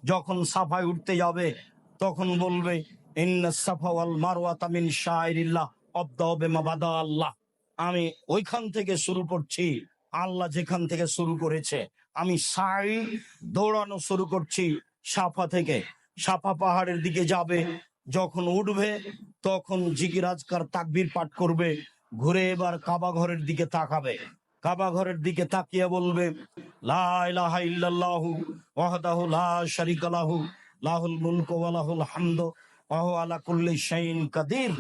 যখন সাফায় উঠতে যাবে তখন বলবে ইন্নাস সাফা ওয়াল মারওয়াতা মিন শাইরিল্লাহ আবদাউ বিমা বাদা আল্লাহ। আমি ওইখান থেকে শুরু করছি, আল্লাহ যেখান থেকে শুরু করেছে। আমি সাই দৌড়ানো শুরু করছি সাফা থেকে। সাফা পাহাড়ের দিকে যাবে, যখন উঠবে তখন জিকির আজকার তাকবীর পাঠ করবে, ঘুরে এবার কাবা ঘরের দিকে তাকাবে। কাবা ঘরের দিকে তাকিয়ে বলবে লা ইলাহা ইল্লাল্লাহু ওয়াহদাহু লা শারীকা লাহু লাহুল মুলকু ওয়া লাহুল হামদু ওয়া হুয়া আলা কুল্লি শাইইন কাদির।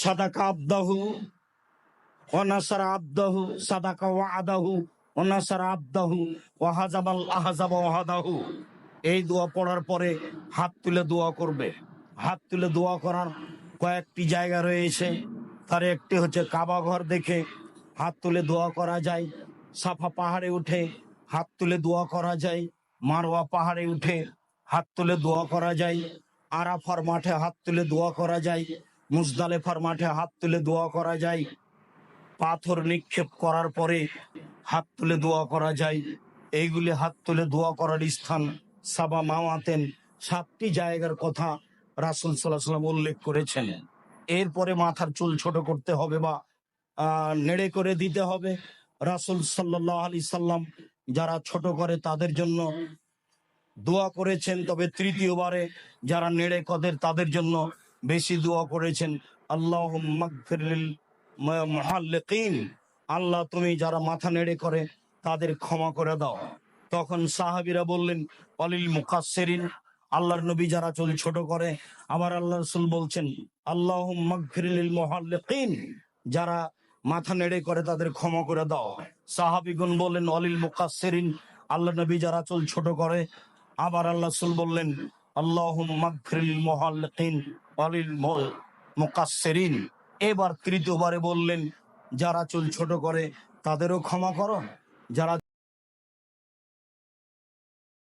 সাদাকা আবদাহু ওয়া নাসারা আবদাহু, সাদাকা ওয়াদাহু ওয়া নাসারা আবদাহু ওয়া হাজাবাল আহজাবা ওয়াহদাহু। এই দোয়া পড়ার পরে হাত তুলে দোয়া করবে। হাত তুলে দোয়া করার কয়েকটি জায়গা রয়েছে, তার একটি হচ্ছে কাবা ঘর দেখে হাত তুলে দোয়া করা যায়, সাফা পাহাড়ে উঠে হাত তুলে দোয়া করা যায়, মারওয়া পাহাড়ে উঠে হাত তুলে দোয়া করা যায়, আরাফার মাঠে হাত তুলে দোয়া করা যায়, মুজদালেফার মাঠে হাত তুলে দোয়া করা যায়, পাথর নিক্ষেপ করার পরে হাত তুলে দোয়া করা যায়। এইগুলি হাত তুলে দোয়া করার স্থান সাবা মাওয়াতেন। 7টি জায়গার কথা রাসূল সাল্লাল্লাহু আলাইহি ওয়াসাল্লাম উল্লেখ করেছেন। এরপরে মাথার চুল ছোট করতে হবে বা নেড়ে করে দিতে হবে। রাসূল সাল্লাল্লাহু আলাইহি সাল্লাম যারা ছোট করে তাদের জন্য দোয়া করেছেন, তবে তৃতীয়বারে যারা নেড়ে কদের তাদের জন্য বেশি দোয়া করেছেন। আল্লাহুম্মা গফির লিল মুহাল্লিকিন, আল্লাহ তুমি যারা মাথা নেড়ে করে তাদের ক্ষমা করে দাও। তখন সাহাবীরা বললেন অলিল মুকাসসিরিন, আল্লাহর নবী যারা চুল ছোট করে। আবার আল্লাহ রাসূল বলছেন আল্লাহুম্মা গফির লিল মুহাল্লিকিন, যারা মাথা নেড়ে করে তাদের ক্ষমা করে দাও। সাহাবীগণ বললেন অলিল মুকাসসিরিন, আল্লাহ নবী যারা চুল ছোট করে। আবার আল্লাহ রাসূল বললেন আল্লাহুম্মা গফির লিল মুহাল্লিকিন ওয়ালিল মুকাসসিরিন। এবার তৃতীয়বারে বললেন যারা চুল ছোট করে তাদেরও ক্ষমা করো, যারা